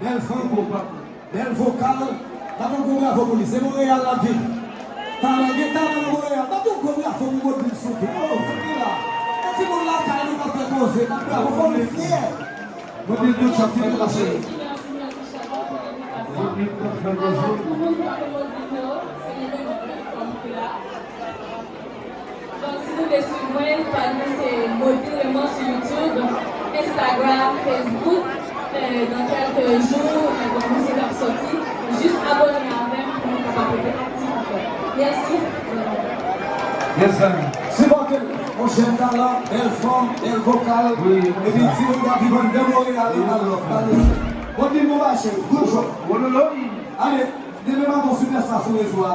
belle femme, belle vocale. T'as un chorégraphe pour lui, c'est Montréal la ville. T'as un Montréal, t'as un chorégraphe pour lui, oh, c'est là. Si vous l'avez quand même pas fait poser, vous êtes fiers. Vous dites que tu as fait la chaîne. Donc, si vous voulez suivre, c'est modérément sur YouTube, Instagram, Facebook. Dans quelques jours, on sera sorti. Juste abonnez à même pour nous capables d'être actifs. Merci. Yes, sir. C'est bon que mon cher talent, belle forme, belle vocale. Oui. Et puis, si vous avez besoin de Montréal, allez. Bon, dis-moi, ma chère, good job. Allez, demain, on va super ça sur les oies.